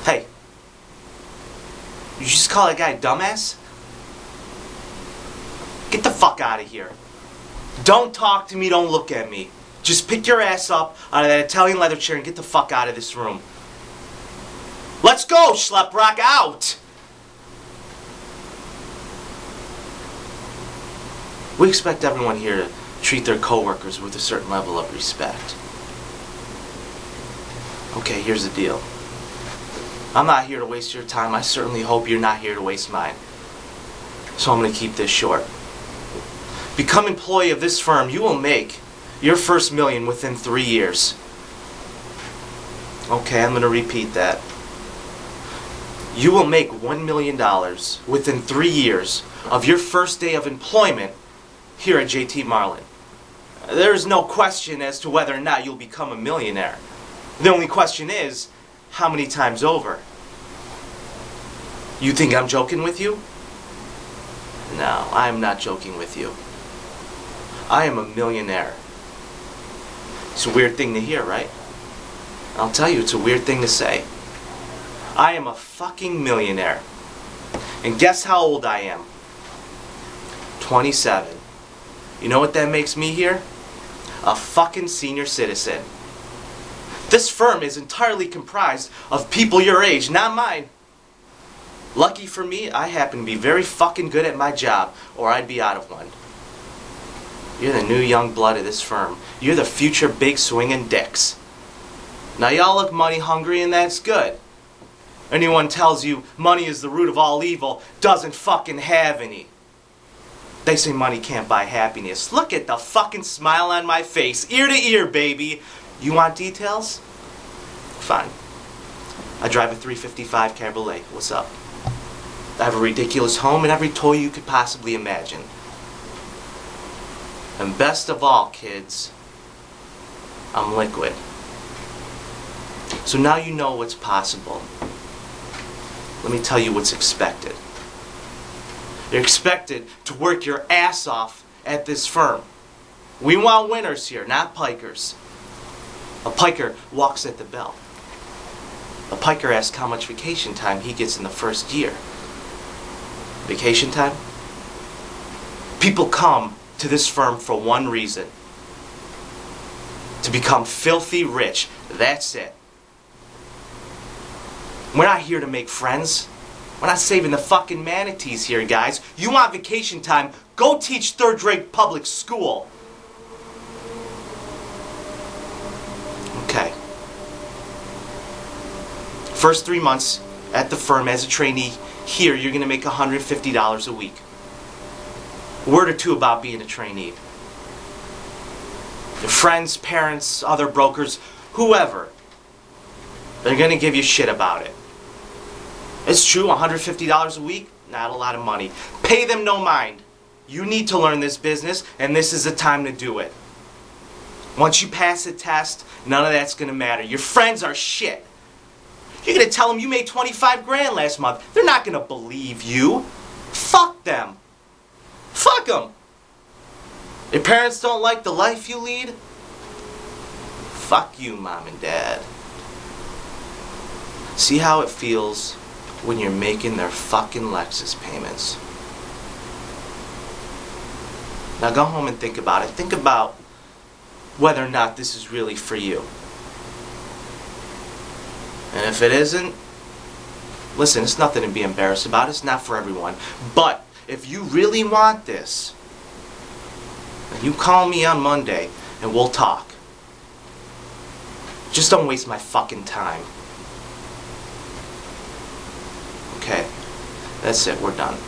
Hey, you just call that guy a dumbass? Get the fuck out of here. Don't talk to me, don't look at me. Just pick your ass up out of that Italian leather chair and get the fuck out of this room. Let's go, Schleprock, out! We expect everyone here to treat their coworkers with a certain level of respect. Okay, here's the deal. I'm not here to waste your time. I certainly hope you're not here to waste mine. So I'm going to keep this short. Become employee of this firm. You will make your first million within 3 years. Okay, I'm going to repeat that. You will make $1 million within 3 years of your first day of employment here at JT Marlin. There's no question as to whether or not you'll become a millionaire. The only question is, how many times over? You think I'm joking with you? No, I'm not joking with you. I am a millionaire. It's a weird thing to hear, right? I'll tell you, it's a weird thing to say. I am a fucking millionaire. And guess how old I am? 27. You know what that makes me here? A fucking senior citizen. This firm is entirely comprised of people your age, not mine. Lucky for me, I happen to be very fucking good at my job, or I'd be out of one. You're the new young blood of this firm. You're the future big swinging dicks. Now y'all look money hungry, and that's good. Anyone tells you money is the root of all evil doesn't fucking have any. They say money can't buy happiness. Look at the fucking smile on my face, ear to ear, baby. You want details? Fine. I drive a 355 Cabriolet. What's up? I have a ridiculous home and every toy you could possibly imagine. And best of all, kids, I'm liquid. So now you know what's possible. Let me tell you what's expected. You're expected to work your ass off at this firm. We want winners here, not pikers. A piker walks at the bell. A piker asks how much vacation time he gets in the first year. Vacation time? People come to this firm for one reason. To become filthy rich. That's it. We're not here to make friends. We're not saving the fucking manatees here, guys. You want vacation time? Go teach third-rate public school. Okay. First 3 months at the firm as a trainee, here you're going to make $150 a week. A word or two about being a trainee. Your friends, parents, other brokers, whoever, they're going to give you shit about it. It's true, $150 a week, not a lot of money. Pay them no mind. You need to learn this business, and this is the time to do it. Once you pass the test, none of that's going to matter. Your friends are shit. You're going to tell them you made 25 grand last month. They're not going to believe you. Fuck them. Fuck them. Your parents don't like the life you lead? Fuck you, Mom and Dad. See how it feels when you're making their fucking Lexus payments. Now go home and think about it. Think about whether or not this is really for you. And if it isn't, listen, it's nothing to be embarrassed about. It's not for everyone. But if you really want this, you call me on Monday and we'll talk. Just don't waste my fucking time. Okay, that's it, we're done.